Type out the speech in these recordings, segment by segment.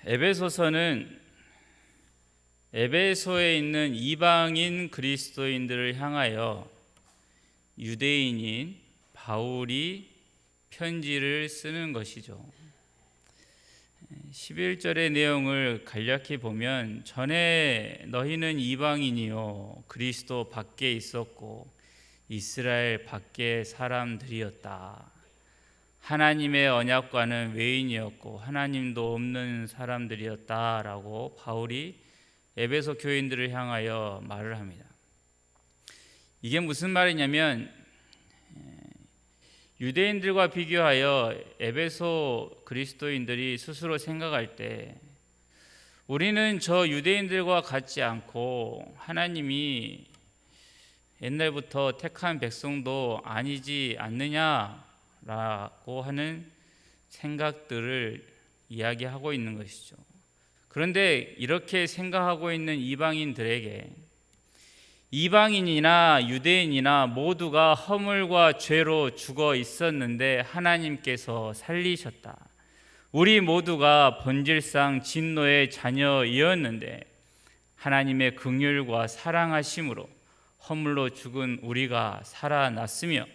에베소서는 에베소에 있는 이방인 그리스도인들을 향하여 유대인인 바울이 편지를 쓰는 것이죠. 11절의 내용을 간략히 보면, 전에 너희는 이방인이요 그리스도 밖에 있었고 이스라엘 밖의 사람들이었다. 하나님의 언약과는 외인이었고 하나님도 없는 사람들이었다라고 바울이 에베소 교인들을 향하여 말을 합니다. 이게 무슨 말이냐면, 유대인들과 비교하여 에베소 그리스도인들이 스스로 생각할 때 우리는 저 유대인들과 같지 않고 하나님이 옛날부터 택한 백성도 아니지 않느냐라고 하는 생각들을 이야기하고 있는 것이죠. 그런데 이렇게 생각하고 있는 이방인들에게 이방인이나 유대인이나 모두가 허물과 죄로 죽어 있었는데 하나님께서 살리셨다. 우리 모두가 본질상 진노의 자녀이었는데 하나님의 긍휼과 사랑하심으로 허물로 죽은 우리가 살아났으며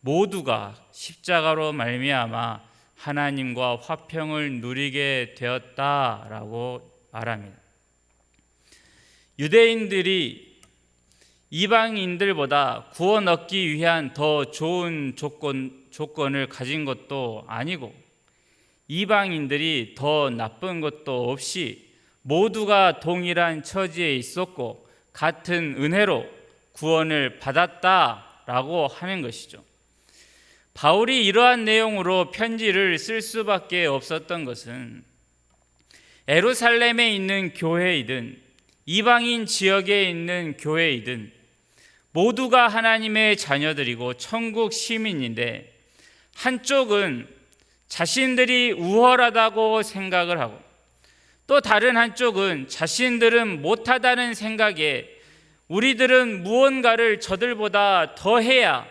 모두가 십자가로 말미암아 하나님과 화평을 누리게 되었다라고 말합니다. 유대인들이 이방인들보다 구원 얻기 위한 더 좋은 조건을 가진 것도 아니고 이방인들이 더 나쁜 것도 없이 모두가 동일한 처지에 있었고 같은 은혜로 구원을 받았다라고 하는 것이죠. 바울이 이러한 내용으로 편지를 쓸 수밖에 없었던 것은 예루살렘에 있는 교회이든 이방인 지역에 있는 교회이든 모두가 하나님의 자녀들이고 천국 시민인데, 한쪽은 자신들이 우월하다고 생각을 하고 또 다른 한쪽은 자신들은 못하다는 생각에 우리들은 무언가를 저들보다 더 해야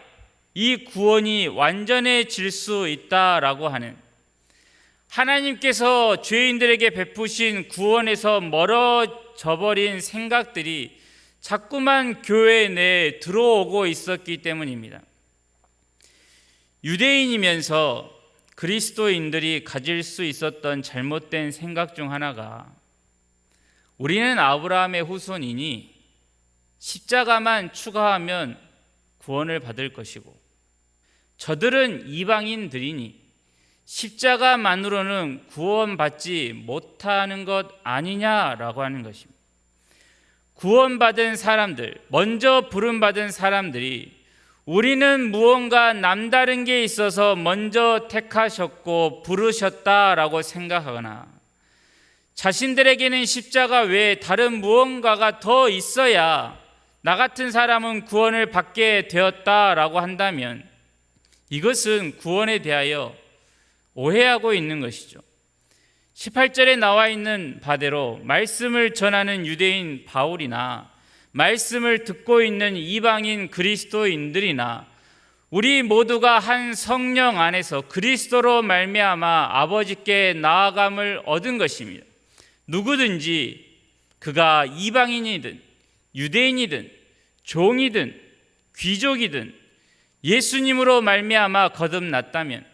이 구원이 완전해질 수 있다라고 하는, 하나님께서 죄인들에게 베푸신 구원에서 멀어져 버린 생각들이 자꾸만 교회 내에 들어오고 있었기 때문입니다. 유대인이면서 그리스도인들이 가질 수 있었던 잘못된 생각 중 하나가, 우리는 아브라함의 후손이니 십자가만 추가하면 구원을 받을 것이고 저들은 이방인들이니 십자가만으로는 구원받지 못하는 것 아니냐라고 하는 것입니다. 구원받은 사람들, 먼저 부름받은 사람들이 우리는 무언가 남다른 게 있어서 먼저 택하셨고 부르셨다라고 생각하거나 자신들에게는 십자가 외에 다른 무언가가 더 있어야 나 같은 사람은 구원을 받게 되었다라고 한다면 이것은 구원에 대하여 오해하고 있는 것이죠. 18절에 나와 있는 바대로 말씀을 전하는 유대인 바울이나 말씀을 듣고 있는 이방인 그리스도인들이나 우리 모두가 한 성령 안에서 그리스도로 말미암아 아버지께 나아감을 얻은 것입니다. 누구든지 그가 이방인이든 유대인이든 종이든 귀족이든 예수님으로 말미암아 거듭났다면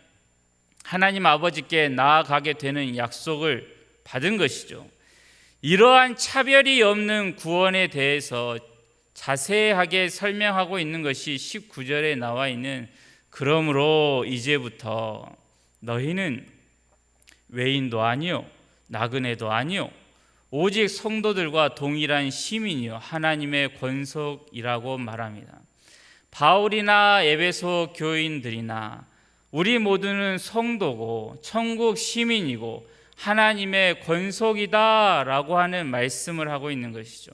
하나님 아버지께 나아가게 되는 약속을 받은 것이죠. 이러한 차별이 없는 구원에 대해서 자세하게 설명하고 있는 것이 19절에 나와 있는, 그러므로 이제부터 너희는 외인도 아니요 나그네도 아니요 오직 성도들과 동일한 시민이요 하나님의 권속이라고 말합니다. 바울이나 에베소 교인들이나 우리 모두는 성도고 천국 시민이고 하나님의 권속이다라고 하는 말씀을 하고 있는 것이죠.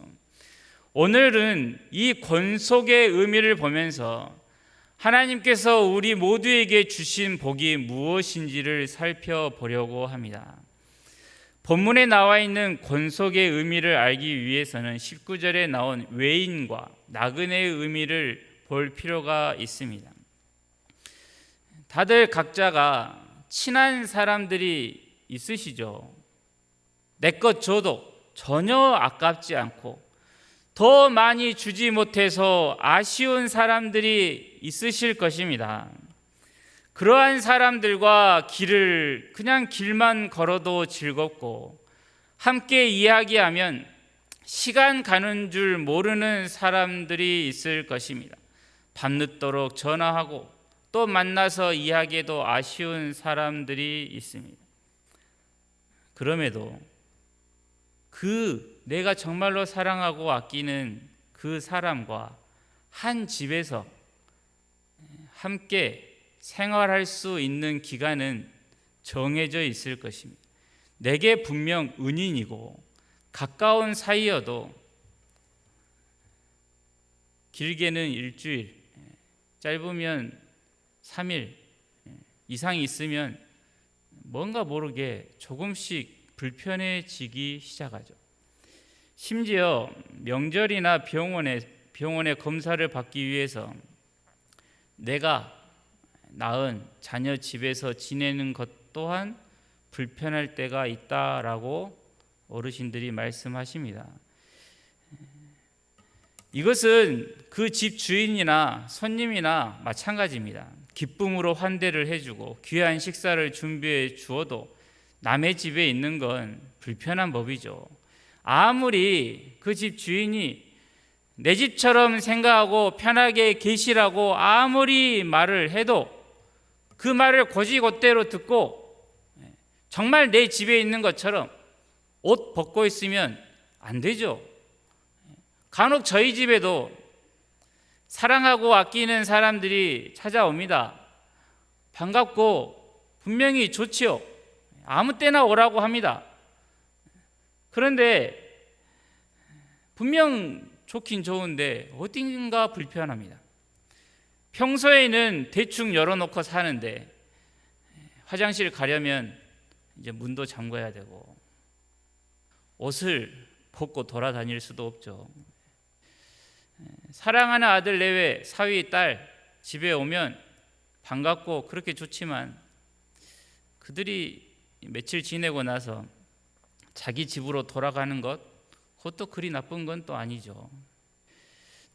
오늘은 이 권속의 의미를 보면서 하나님께서 우리 모두에게 주신 복이 무엇인지를 살펴보려고 합니다. 본문에 나와 있는 권속의 의미를 알기 위해서는 19절에 나온 외인과 나그네의 의미를 볼 필요가 있습니다. 다들 각자가 친한 사람들이 있으시죠? 내 것 줘도 전혀 아깝지 않고 더 많이 주지 못해서 아쉬운 사람들이 있으실 것입니다. 그러한 사람들과 그냥 길만 걸어도 즐겁고 함께 이야기하면 시간 가는 줄 모르는 사람들이 있을 것입니다. 밤늦도록 전화하고 또 만나서 이야기해도 아쉬운 사람들이 있습니다. 그럼에도 내가 정말로 사랑하고 아끼는 그 사람과 한 집에서 함께 생활할 수 있는 기간은 정해져 있을 것입니다. 내게 분명 은인이고 가까운 사이여도 길게는 일주일, 짧으면 3일 이상이 있으면 뭔가 모르게 조금씩 불편해지기 시작하죠. 심지어 명절이나 병원에 검사를 받기 위해서 내가 낳은 자녀 집에서 지내는 것 또한 불편할 때가 있다라고 어르신들이 말씀하십니다. 이것은 그 집 주인이나 손님이나 마찬가지입니다. 기쁨으로 환대를 해주고 귀한 식사를 준비해 주어도 남의 집에 있는 건 불편한 법이죠. 아무리 그 집 주인이 내 집처럼 생각하고 편하게 계시라고 아무리 말을 해도 그 말을 곧이곧대로 듣고 정말 내 집에 있는 것처럼 옷 벗고 있으면 안 되죠. 간혹 저희 집에도 사랑하고 아끼는 사람들이 찾아옵니다. 반갑고 분명히 좋지요. 아무 때나 오라고 합니다. 그런데 분명 좋긴 좋은데 어딘가 불편합니다. 평소에는 대충 열어놓고 사는데 화장실 가려면 이제 문도 잠궈야 되고 옷을 벗고 돌아다닐 수도 없죠. 사랑하는 아들 내외 사위 딸 집에 오면 반갑고 그렇게 좋지만 그들이 며칠 지내고 나서 자기 집으로 돌아가는 것, 그것도 그리 나쁜 건 또 아니죠.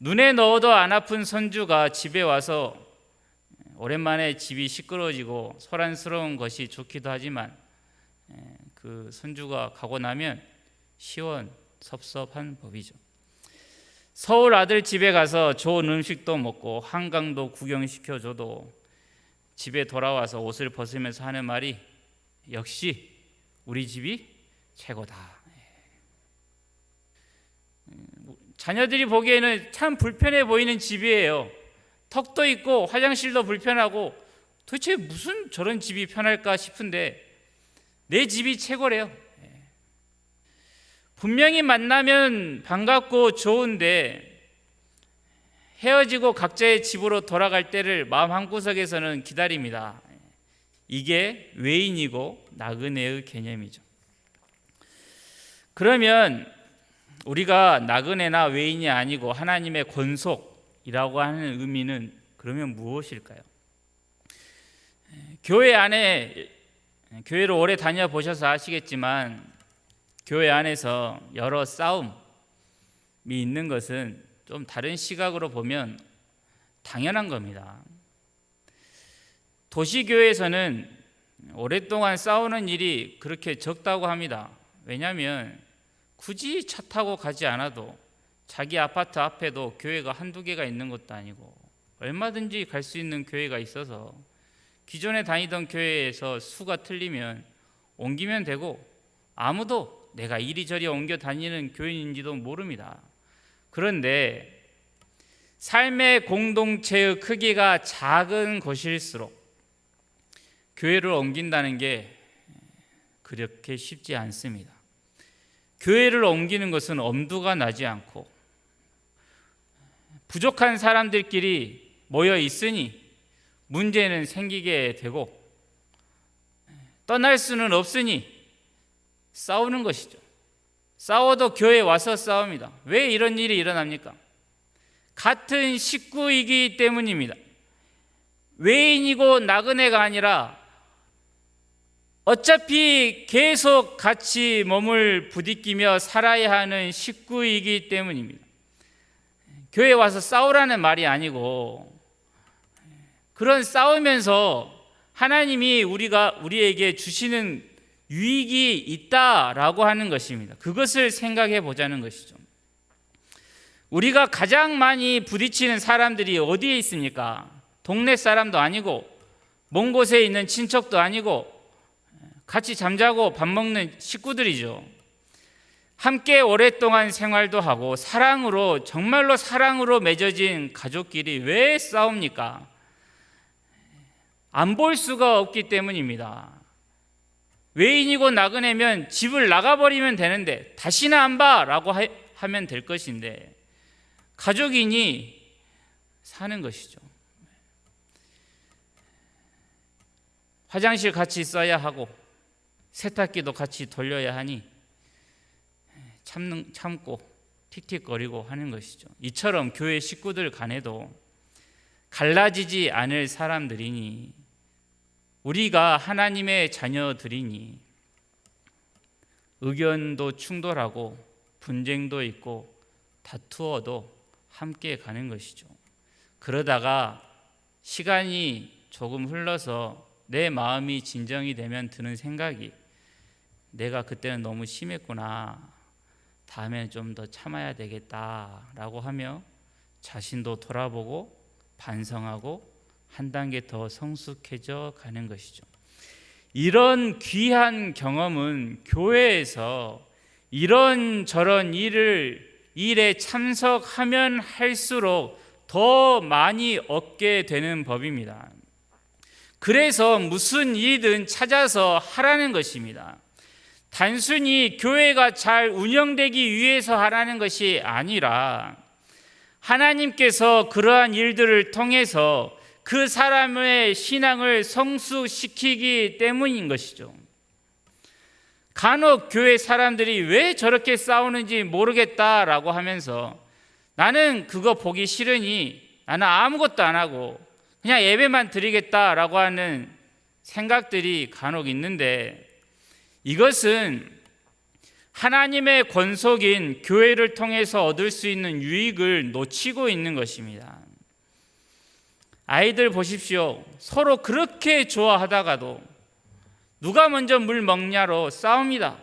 눈에 넣어도 안 아픈 손주가 집에 와서 오랜만에 집이 시끄러워지고 소란스러운 것이 좋기도 하지만 그 손주가 가고 나면 시원섭섭한 법이죠. 서울 아들 집에 가서 좋은 음식도 먹고 한강도 구경시켜줘도 집에 돌아와서 옷을 벗으면서 하는 말이 역시 우리 집이 최고다. 자녀들이 보기에는 참 불편해 보이는 집이에요. 턱도 있고 화장실도 불편하고 도대체 무슨 저런 집이 편할까 싶은데 내 집이 최고래요. 분명히 만나면 반갑고 좋은데 헤어지고 각자의 집으로 돌아갈 때를 마음 한구석에서는 기다립니다. 이게 외인이고 나그네의 개념이죠. 그러면 우리가 나그네나 외인이 아니고 하나님의 권속이라고 하는 의미는 그러면 무엇일까요? 교회를 오래 다녀보셔서 아시겠지만 교회 안에서 여러 싸움이 있는 것은 좀 다른 시각으로 보면 당연한 겁니다. 도시교회에서는 오랫동안 싸우는 일이 그렇게 적다고 합니다. 왜냐하면 굳이 차 타고 가지 않아도 자기 아파트 앞에도 교회가 한두 개가 있는 것도 아니고 얼마든지 갈 수 있는 교회가 있어서 기존에 다니던 교회에서 수가 틀리면 옮기면 되고 아무도 내가 이리저리 옮겨 다니는 교인인지도 모릅니다. 그런데 삶의 공동체의 크기가 작은 곳일수록 교회를 옮긴다는 게 그렇게 쉽지 않습니다. 교회를 옮기는 것은 엄두가 나지 않고 부족한 사람들끼리 모여 있으니 문제는 생기게 되고 떠날 수는 없으니 싸우는 것이죠. 싸워도 교회에 와서 싸웁니다. 왜 이런 일이 일어납니까? 같은 식구이기 때문입니다. 외인이고 나그네가 아니라 어차피 계속 같이 몸을 부딪히며 살아야 하는 식구이기 때문입니다. 교회에 와서 싸우라는 말이 아니고 그런 싸우면서 하나님이 우리에게 주시는 유익이 있다라고 하는 것입니다. 그것을 생각해 보자는 것이죠. 우리가 가장 많이 부딪히는 사람들이 어디에 있습니까? 동네 사람도 아니고 먼 곳에 있는 친척도 아니고 같이 잠자고 밥 먹는 식구들이죠. 함께 오랫동안 생활도 하고 사랑으로, 정말로 사랑으로 맺어진 가족끼리 왜 싸웁니까? 안 볼 수가 없기 때문입니다. 외인이고 나그네면 집을 나가버리면 되는데 다시는 안 봐라고 하면 될 것인데 가족이니 사는 것이죠. 화장실 같이 써야 하고 세탁기도 같이 돌려야 하니 참고 틱틱거리고 하는 것이죠. 이처럼 교회 식구들 간에도 갈라지지 않을 사람들이니 우리가 하나님의 자녀들이니 의견도 충돌하고 분쟁도 있고 다투어도 함께 가는 것이죠. 그러다가 시간이 조금 흘러서 내 마음이 진정이 되면 드는 생각이 내가 그때는 너무 심했구나. 다음에는 좀 더 참아야 되겠다라고 하며 자신도 돌아보고 반성하고 한 단계 더 성숙해져 가는 것이죠. 이런 귀한 경험은 교회에서 이런저런 일에 참석하면 할수록 더 많이 얻게 되는 법입니다. 그래서 무슨 일이든 찾아서 하라는 것입니다. 단순히 교회가 잘 운영되기 위해서 하라는 것이 아니라 하나님께서 그러한 일들을 통해서 그 사람의 신앙을 성숙시키기 때문인 것이죠. 간혹 교회 사람들이 왜 저렇게 싸우는지 모르겠다라고 하면서 나는 그거 보기 싫으니 나는 아무것도 안 하고 그냥 예배만 드리겠다라고 하는 생각들이 간혹 있는데 이것은 하나님의 권속인 교회를 통해서 얻을 수 있는 유익을 놓치고 있는 것입니다. 아이들 보십시오. 서로 그렇게 좋아하다가도 누가 먼저 물 먹냐로 싸웁니다.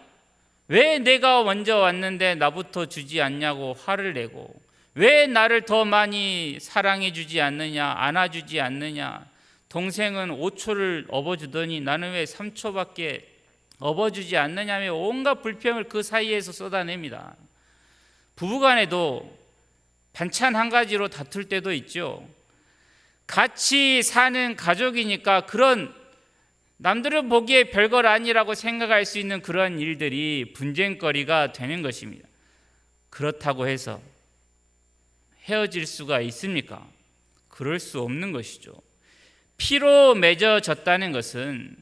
왜 내가 먼저 왔는데 나부터 주지 않냐고 화를 내고 왜 나를 더 많이 사랑해 주지 않느냐, 안아주지 않느냐. 동생은 5초를 업어주더니 나는 왜 3초밖에 업어주지 않느냐며 온갖 불평을 그 사이에서 쏟아냅니다. 부부간에도 반찬 한 가지로 다툴 때도 있죠. 같이 사는 가족이니까 그런 남들은 보기에 별것 아니라고 생각할 수 있는 그런 일들이 분쟁거리가 되는 것입니다. 그렇다고 해서 헤어질 수가 있습니까? 그럴 수 없는 것이죠. 피로 맺어졌다는 것은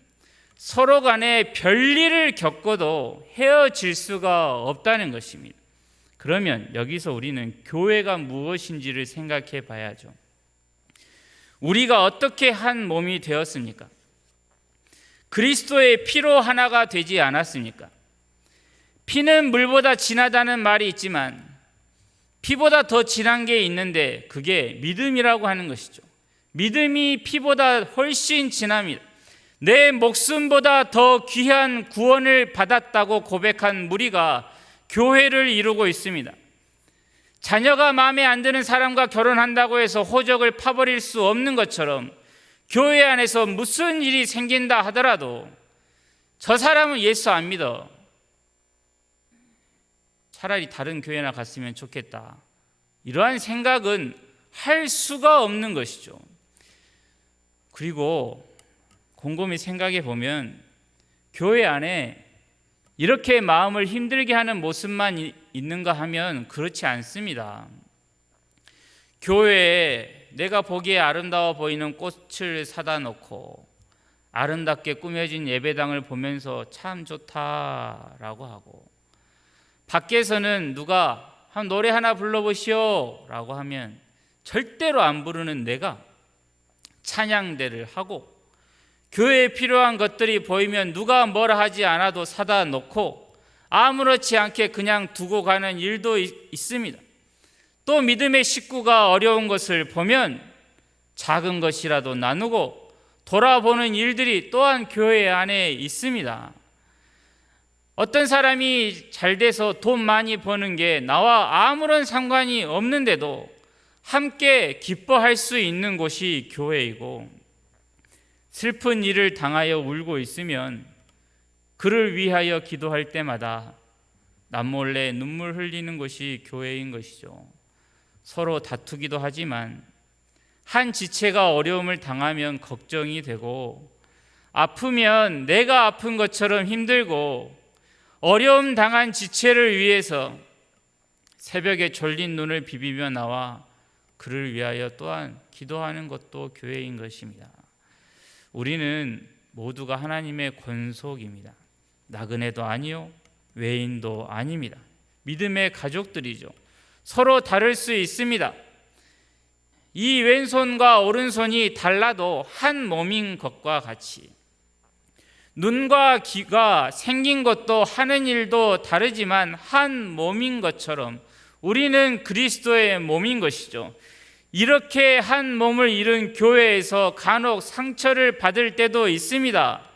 서로 간에 별일을 겪어도 헤어질 수가 없다는 것입니다. 그러면 여기서 우리는 교회가 무엇인지를 생각해 봐야죠. 우리가 어떻게 한 몸이 되었습니까? 그리스도의 피로 하나가 되지 않았습니까? 피는 물보다 진하다는 말이 있지만 피보다 더 진한 게 있는데 그게 믿음이라고 하는 것이죠. 믿음이 피보다 훨씬 진합니다. 내 목숨보다 더 귀한 구원을 받았다고 고백한 무리가 교회를 이루고 있습니다. 자녀가 마음에 안 드는 사람과 결혼한다고 해서 호적을 파버릴 수 없는 것처럼 교회 안에서 무슨 일이 생긴다 하더라도 저 사람은 예수 안 믿어. 차라리 다른 교회나 갔으면 좋겠다. 이러한 생각은 할 수가 없는 것이죠. 그리고 곰곰이 생각해 보면 교회 안에 이렇게 마음을 힘들게 하는 모습만 있는가 하면 그렇지 않습니다. 교회에 내가 보기에 아름다워 보이는 꽃을 사다 놓고 아름답게 꾸며진 예배당을 보면서 참 좋다라고 하고 밖에서는 누가 한 노래 하나 불러보시오 라고 하면 절대로 안 부르는 내가 찬양대를 하고 교회에 필요한 것들이 보이면 누가 뭐라 하지 않아도 사다 놓고 아무렇지 않게 그냥 두고 가는 일도 있습니다. 또 믿음의 식구가 어려운 것을 보면 작은 것이라도 나누고 돌아보는 일들이 또한 교회 안에 있습니다. 어떤 사람이 잘 돼서 돈 많이 버는 게 나와 아무런 상관이 없는데도 함께 기뻐할 수 있는 곳이 교회이고, 슬픈 일을 당하여 울고 있으면 그를 위하여 기도할 때마다 남몰래 눈물 흘리는 것이 교회인 것이죠. 서로 다투기도 하지만 한 지체가 어려움을 당하면 걱정이 되고, 아프면 내가 아픈 것처럼 힘들고, 어려움 당한 지체를 위해서 새벽에 졸린 눈을 비비며 나와 그를 위하여 또한 기도하는 것도 교회인 것입니다. 우리는 모두가 하나님의 권속입니다. 나그네도 아니요, 외인도 아닙니다. 믿음의 가족들이죠. 서로 다를 수 있습니다. 이 왼손과 오른손이 달라도 한 몸인 것과 같이, 눈과 귀가 생긴 것도 하는 일도 다르지만 한 몸인 것처럼 우리는 그리스도의 몸인 것이죠. 이렇게 한 몸을 이룬 교회에서 간혹 상처를 받을 때도 있습니다.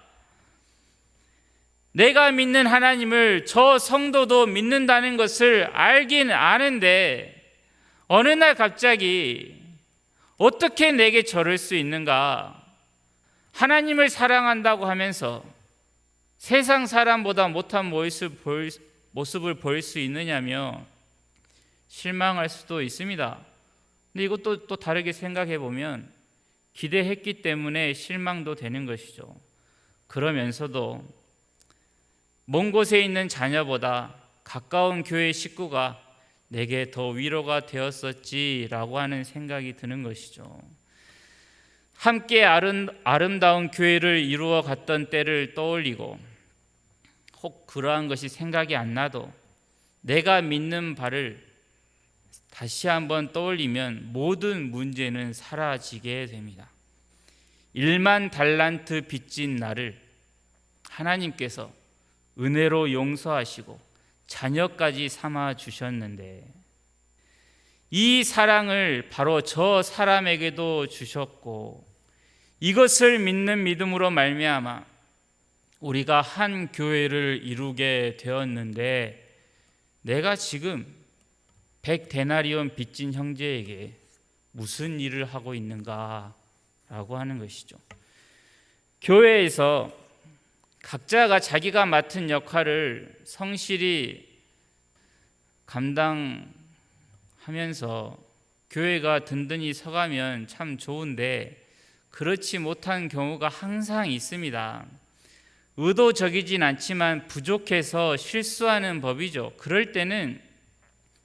내가 믿는 하나님을 저 성도도 믿는다는 것을 알긴 아는데 어느 날 갑자기 어떻게 내게 저럴 수 있는가? 하나님을 사랑한다고 하면서 세상 사람보다 못한 모습을 보일 수 있느냐며 실망할 수도 있습니다. 근데 이것도 또 다르게 생각해 보면 기대했기 때문에 실망도 되는 것이죠. 그러면서도 먼 곳에 있는 자녀보다 가까운 교회 식구가 내게 더 위로가 되었었지라고 하는 생각이 드는 것이죠. 함께 아름다운 교회를 이루어 갔던 때를 떠올리고 혹 그러한 것이 생각이 안 나도 내가 믿는 바를 다시 한번 떠올리면 모든 문제는 사라지게 됩니다. 1만 달란트 빚진 나를 하나님께서 은혜로 용서하시고 자녀까지 삼아 주셨는데 이 사랑을 바로 저 사람에게도 주셨고, 이것을 믿는 믿음으로 말미암아 우리가 한 교회를 이루게 되었는데, 내가 지금 100데나리온 빚진 형제에게 무슨 일을 하고 있는가라고 하는 것이죠. 교회에서 각자가 자기가 맡은 역할을 성실히 감당하면서 교회가 든든히 서가면 참 좋은데, 그렇지 못한 경우가 항상 있습니다. 의도적이진 않지만 부족해서 실수하는 법이죠. 그럴 때는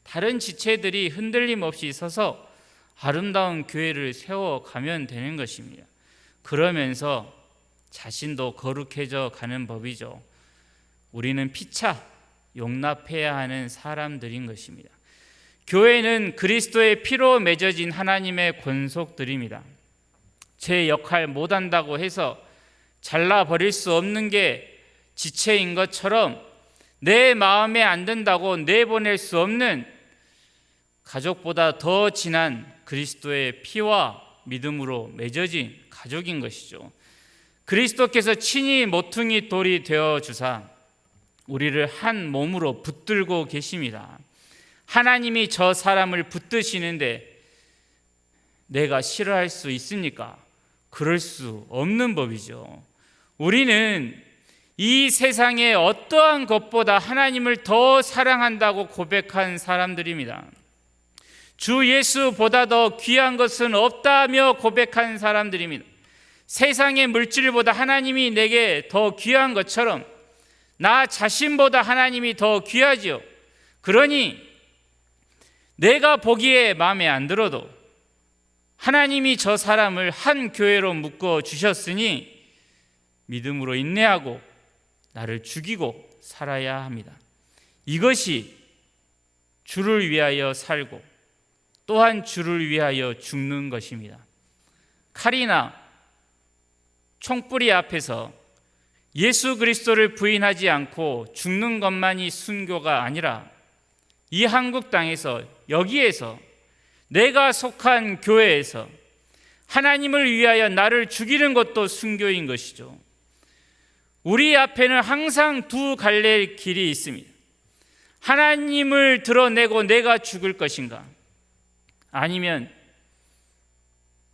다른 지체들이 흔들림 없이 서서 아름다운 교회를 세워가면 되는 것입니다. 그러면서 자신도 거룩해져 가는 법이죠. 우리는 피차 용납해야 하는 사람들인 것입니다. 교회는 그리스도의 피로 맺어진 하나님의 권속들입니다. 제 역할 못한다고 해서 잘라버릴 수 없는 게 지체인 것처럼 내 마음에 안 든다고 내보낼 수 없는 가족보다 더 진한 그리스도의 피와 믿음으로 맺어진 가족인 것이죠. 그리스도께서 친히 모퉁이 돌이 되어 주사 우리를 한 몸으로 붙들고 계십니다. 하나님이 저 사람을 붙드시는데 내가 싫어할 수 있습니까? 그럴 수 없는 법이죠. 우리는 이 세상의 어떠한 것보다 하나님을 더 사랑한다고 고백한 사람들입니다. 주 예수보다 더 귀한 것은 없다며 고백한 사람들입니다. 세상의 물질보다 하나님이 내게 더 귀한 것처럼 나 자신보다 하나님이 더 귀하지요. 그러니 내가 보기에 마음에 안 들어도 하나님이 저 사람을 한 교회로 묶어 주셨으니 믿음으로 인내하고 나를 죽이고 살아야 합니다. 이것이 주를 위하여 살고 또한 주를 위하여 죽는 것입니다. 칼이나 총뿌리 앞에서 예수 그리스도를 부인하지 않고 죽는 것만이 순교가 아니라 이 한국 땅에서, 여기에서, 내가 속한 교회에서 하나님을 위하여 나를 죽이는 것도 순교인 것이죠. 우리 앞에는 항상 두 갈래 길이 있습니다. 하나님을 드러내고 내가 죽을 것인가, 아니면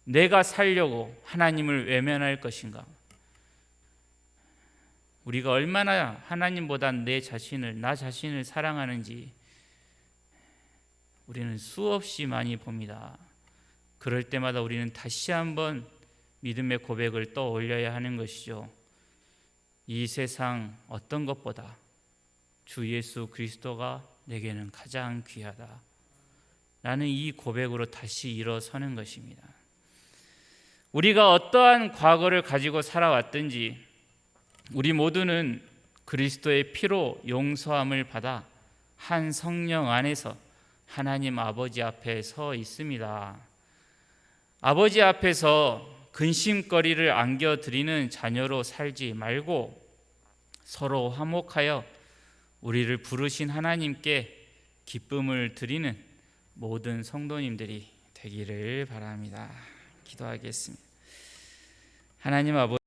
내가 살려고 하나님을 외면할 것인가. 우리가 얼마나 하나님보다 나 자신을 사랑하는지 우리는 수없이 많이 봅니다. 그럴 때마다 우리는 다시 한번 믿음의 고백을 떠올려야 하는 것이죠. 이 세상 어떤 것보다 주 예수 그리스도가 내게는 가장 귀하다. 라는 이 고백으로 다시 일어서는 것입니다. 우리가 어떠한 과거를 가지고 살아왔든지 우리 모두는 그리스도의 피로 용서함을 받아 한 성령 안에서 하나님 아버지 앞에 서 있습니다. 아버지 앞에서 근심거리를 안겨드리는 자녀로 살지 말고 서로 화목하여 우리를 부르신 하나님께 기쁨을 드리는 모든 성도님들이 되기를 바랍니다. 기도하겠습니다. 하나님 아버지,